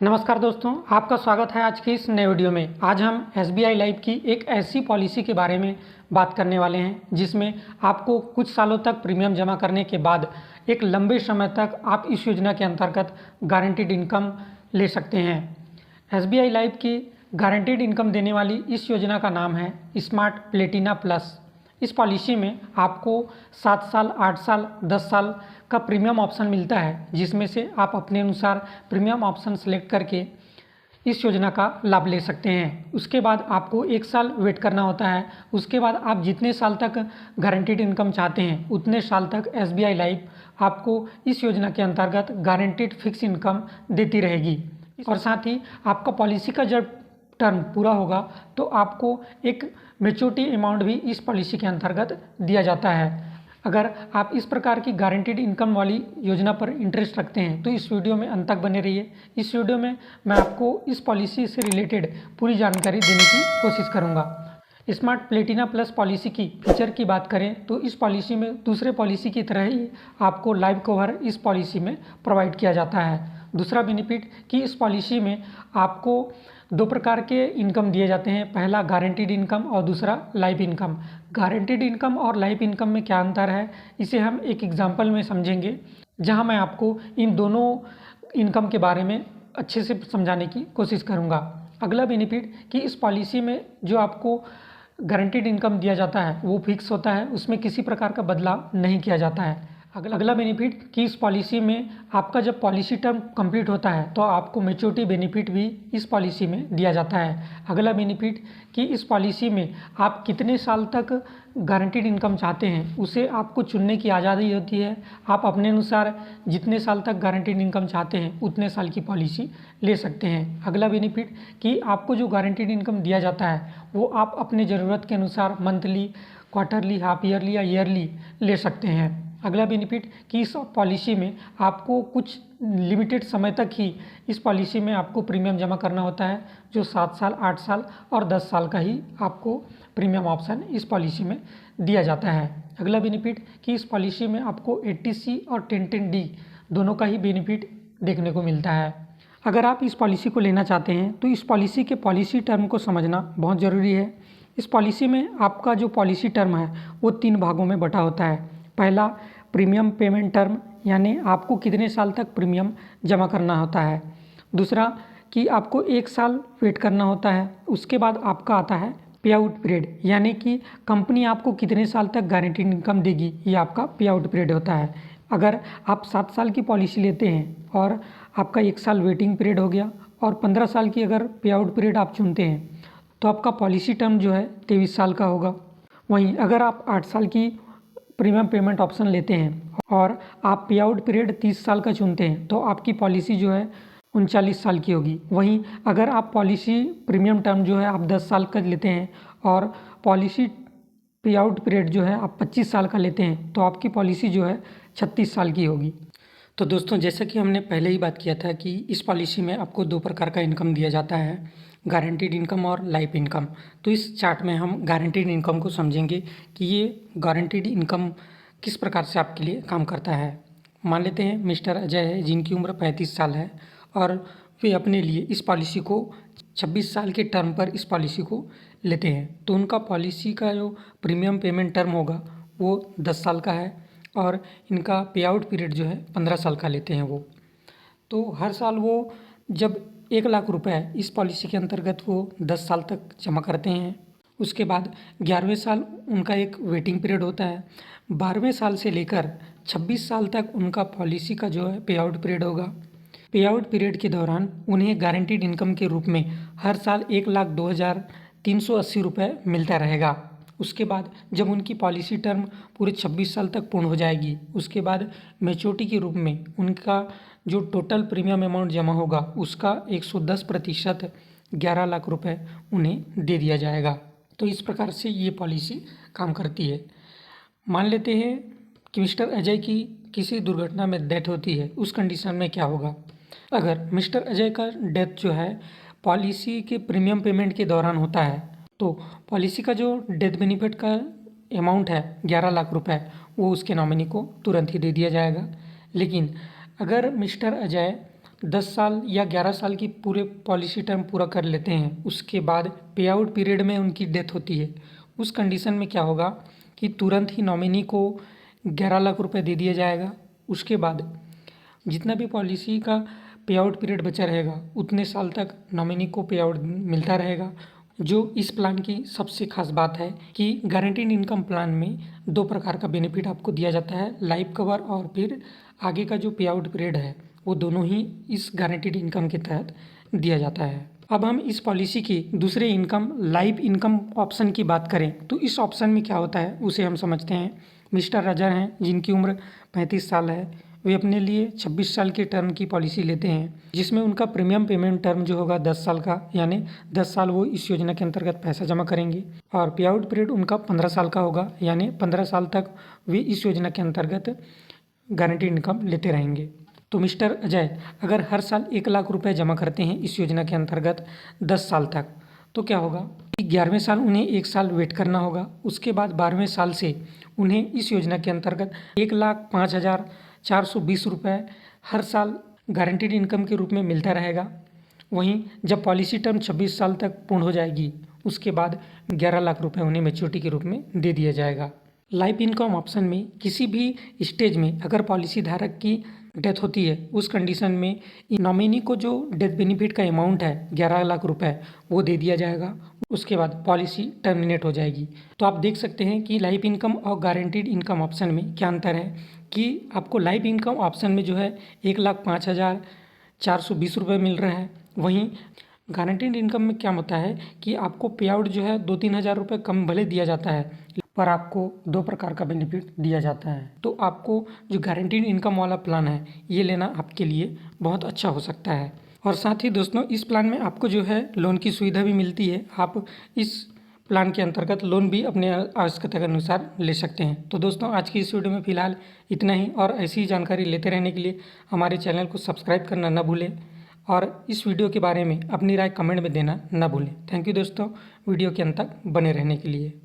नमस्कार दोस्तों, आपका स्वागत है आज की इस नए वीडियो में। आज हम SBI लाइफ की एक ऐसी पॉलिसी के बारे में बात करने वाले हैं जिसमें आपको कुछ सालों तक प्रीमियम जमा करने के बाद एक लंबे समय तक आप इस योजना के अंतर्गत गारंटीड इनकम ले सकते हैं। SBI लाइफ की गारंटीड इनकम देने वाली इस योजना का नाम है स्मार्ट प्लेटिना प्लस। इस पॉलिसी में आपको 7 साल, 8 साल, 10 साल का प्रीमियम ऑप्शन मिलता है, जिसमें से आप अपने अनुसार प्रीमियम ऑप्शन सेलेक्ट करके इस योजना का लाभ ले सकते हैं। उसके बाद आपको 1 साल वेट करना होता है। उसके बाद आप जितने साल तक गारंटीड इनकम चाहते हैं उतने साल तक SBI लाइफ आपको इस योजना के अंतर्गत गारंटीड फिक्स इनकम देती रहेगी। और साथ ही आपका पॉलिसी का जब टर्म पूरा होगा तो आपको एक मैच्योरिटी अमाउंट भी इस पॉलिसी के अंतर्गत दिया जाता है। अगर आप इस प्रकार की गारंटीड इनकम वाली योजना पर इंटरेस्ट रखते हैं तो इस वीडियो में अंत तक बने रहिए। इस वीडियो में मैं आपको इस पॉलिसी से रिलेटेड पूरी जानकारी देने की कोशिश करूंगा। स्मार्ट प्लेटिना प्लस पॉलिसी की फीचर की बात करें तो इस पॉलिसी में दूसरे पॉलिसी की तरह ही आपको लाइव कवर इस पॉलिसी में प्रोवाइड किया जाता है। दूसरा बेनिफिट कि इस पॉलिसी में आपको 2 प्रकार के इनकम दिए जाते हैं। पहला गारंटीड इनकम और दूसरा लाइफ इनकम। गारंटीड इनकम और लाइफ इनकम में क्या अंतर है, इसे हम एक एग्जांपल में समझेंगे, जहां मैं आपको इन दोनों इनकम के बारे में अच्छे से समझाने की कोशिश करूंगा। अगला बेनिफिट कि इस पॉलिसी में जो आपको गारंटीड इनकम दिया जाता है वो फिक्स होता है, उसमें किसी प्रकार का बदलाव नहीं किया जाता है। अगला बेनिफिट कि इस पॉलिसी में आपका जब पॉलिसी टर्म कंप्लीट होता है तो आपको मैच्योरिटी बेनिफिट भी इस पॉलिसी में दिया जाता है। अगला बेनिफिट कि इस पॉलिसी में आप कितने साल तक गारंटीड इनकम चाहते हैं उसे आपको चुनने की आज़ादी होती है। आप अपने अनुसार जितने साल तक गारंटीड इनकम चाहते हैं उतने साल की पॉलिसी ले सकते हैं। अगला बेनिफिट कि आपको जो गारंटीड इनकम दिया जाता है वो आप अपने ज़रूरत के अनुसार मंथली, क्वार्टरली, हाफ ईयरली या ईयरली ले सकते हैं। अगला बेनिफिट कि इस पॉलिसी में आपको कुछ लिमिटेड समय तक ही इस पॉलिसी में आपको प्रीमियम जमा करना होता है, जो 7 साल, 8 साल और 10 साल का ही आपको प्रीमियम ऑप्शन इस पॉलिसी में दिया जाता है। अगला बेनिफिट कि इस पॉलिसी में आपको 80C और 1010D दोनों का ही बेनिफिट देखने को मिलता है। अगर आप इस पॉलिसी को लेना चाहते हैं तो इस पॉलिसी के पॉलिसी टर्म को समझना बहुत ज़रूरी है। इस पॉलिसी में आपका जो पॉलिसी टर्म है वो 3 भागों में बटा होता है। पहला प्रीमियम पेमेंट टर्म, यानी आपको कितने साल तक प्रीमियम जमा करना होता है। दूसरा कि आपको 1 साल वेट करना होता है। उसके बाद आपका आता है पे आउट पीरियड, यानी कि कंपनी आपको कितने साल तक गारंटीड इनकम देगी, ये आपका पे आउट पीरियड होता है। अगर आप 7 साल की पॉलिसी लेते हैं और आपका 1 साल वेटिंग पीरियड हो गया और 15 साल की अगर पे आउट पीरियड आप चुनते हैं तो आपका पॉलिसी टर्म जो है 23 साल का होगा। वहीं अगर आप 8 साल की प्रीमियम पेमेंट ऑप्शन लेते हैं और आप पे आउट पीरियड 30 साल का चुनते हैं तो आपकी पॉलिसी जो है 39 साल की होगी। वहीं अगर आप पॉलिसी प्रीमियम टर्म जो है आप 10 साल का लेते हैं और पॉलिसी पे आउट पीरियड जो है आप 25 साल का लेते हैं तो आपकी पॉलिसी जो है 36 साल की होगी। तो दोस्तों, जैसा कि हमने पहले ही बात किया था कि इस पॉलिसी में आपको 2 प्रकार का इनकम दिया जाता है, गारंटीड इनकम और लाइफ इनकम। तो इस चार्ट में हम गारंटीड इनकम को समझेंगे कि ये गारंटीड इनकम किस प्रकार से आपके लिए काम करता है। मान लेते हैं मिस्टर अजय है, जिनकी उम्र 35 साल है और वे अपने लिए इस पॉलिसी को 26 साल के टर्म पर इस पॉलिसी को लेते हैं। तो उनका पॉलिसी का जो प्रीमियम पेमेंट टर्म होगा वो 10 साल का है और इनका पे आउट पीरियड जो है 15 साल का लेते हैं वो। तो हर साल वो जब 1 लाख रुपए इस पॉलिसी के अंतर्गत वो 10 साल तक जमा करते हैं। उसके बाद 11वें साल उनका एक वेटिंग पीरियड होता है। 12वें साल से लेकर 26 साल तक उनका पॉलिसी का जो है पे आउट पीरियड होगा। पे आउट पीरियड के दौरान उन्हें गारंटीड इनकम के रूप में हर साल 1,02,380 रुपये मिलता रहेगा। उसके बाद जब उनकी पॉलिसी टर्म पूरे 26 साल तक पूर्ण हो जाएगी, उसके बाद मैच्योरिटी के रूप में उनका जो टोटल प्रीमियम अमाउंट जमा होगा उसका 110% 11 लाख रुपए उन्हें दे दिया जाएगा। तो इस प्रकार से ये पॉलिसी काम करती है। मान लेते हैं कि मिस्टर अजय की किसी दुर्घटना में डेथ होती है, उस कंडीशन में क्या होगा। अगर मिस्टर अजय का डेथ जो है पॉलिसी के प्रीमियम पेमेंट के दौरान होता है तो पॉलिसी का जो डेथ बेनिफिट का अमाउंट है 11 लाख रुपए, वो उसके नॉमिनी को तुरंत ही दे दिया जाएगा। लेकिन अगर मिस्टर अजय 10 साल या 11 साल की पूरे पॉलिसी टर्म पूरा कर लेते हैं, उसके बाद पे आउट पीरियड में उनकी डेथ होती है, उस कंडीशन में क्या होगा कि तुरंत ही नॉमिनी को 11 लाख रुपए दे दिया जाएगा। उसके बाद जितना भी पॉलिसी का पे आउट पीरियड बचा रहेगा उतने साल तक नॉमिनी को पे आउट मिलता रहेगा। जो इस प्लान की सबसे खास बात है कि गारंटीड इनकम प्लान में 2 प्रकार का बेनिफिट आपको दिया जाता है, लाइफ कवर और फिर आगे का जो पे आउट पीरियड है वो दोनों ही इस गारंटीड इनकम के तहत दिया जाता है। अब हम इस पॉलिसी की दूसरे इनकम लाइफ इनकम ऑप्शन की बात करें तो इस ऑप्शन में क्या होता है उसे हम समझते हैं। मिस्टर रजर हैं जिनकी उम्र 35 साल है, वे अपने लिए 26 साल के टर्म की पॉलिसी लेते हैं, जिसमें उनका प्रीमियम पेमेंट टर्म जो होगा 10 साल का, यानी 10 साल वो इस योजना के अंतर्गत पैसा जमा करेंगे और पे आउट पीरियड उनका 15 साल का होगा, यानी 15 साल तक वे इस योजना के अंतर्गत गारंटीड इनकम लेते रहेंगे। तो मिस्टर अजय अगर हर साल 1 लाख रुपए जमा करते हैं इस योजना के अंतर्गत 10 साल तक, तो क्या होगा कि 11वें साल उन्हें 1 साल वेट करना होगा। उसके बाद 12वें साल से उन्हें इस योजना के अंतर्गत 1,05,420 रुपये हर साल गारंटीड इनकम के रूप में मिलता रहेगा। वहीं जब पॉलिसी टर्म 26 साल तक पूर्ण हो जाएगी उसके बाद 11 लाख रुपए उन्हें मैच्योरिटी के रूप में दे दिया जाएगा। लाइफ इनकम ऑप्शन में किसी भी स्टेज में अगर पॉलिसी धारक की डेथ होती है उस कंडीशन में नॉमिनी को जो डेथ बेनिफिट का अमाउंट है 11 लाख रुपए वो दे दिया जाएगा। उसके बाद पॉलिसी टर्मिनेट हो जाएगी। तो आप देख सकते हैं कि लाइफ इनकम और गारंटीड इनकम ऑप्शन में क्या अंतर है कि आपको लाइफ इनकम ऑप्शन में जो है 1,05,420 रुपये मिल रहा है, वहीं गारंटीड इनकम में क्या होता है कि आपको पे आउट जो है 2-3 हज़ार रुपये कम भले दिया जाता है पर आपको 2 प्रकार का बेनिफिट दिया जाता है। तो आपको जो गारंटीड इनकम वाला प्लान है ये लेना आपके लिए बहुत अच्छा हो सकता है। और साथ ही दोस्तों इस प्लान में आपको जो है लोन की सुविधा भी मिलती है, आप इस प्लान के अंतर्गत लोन भी अपने आवश्यकता के अनुसार ले सकते हैं। तो दोस्तों आज की इस वीडियो में फ़िलहाल इतना ही, और ऐसी ही जानकारी लेते रहने के लिए हमारे चैनल को सब्सक्राइब करना ना भूलें और इस वीडियो के बारे में अपनी राय कमेंट में देना ना भूलें। थैंक यू दोस्तों वीडियो के अंत तक बने रहने के लिए।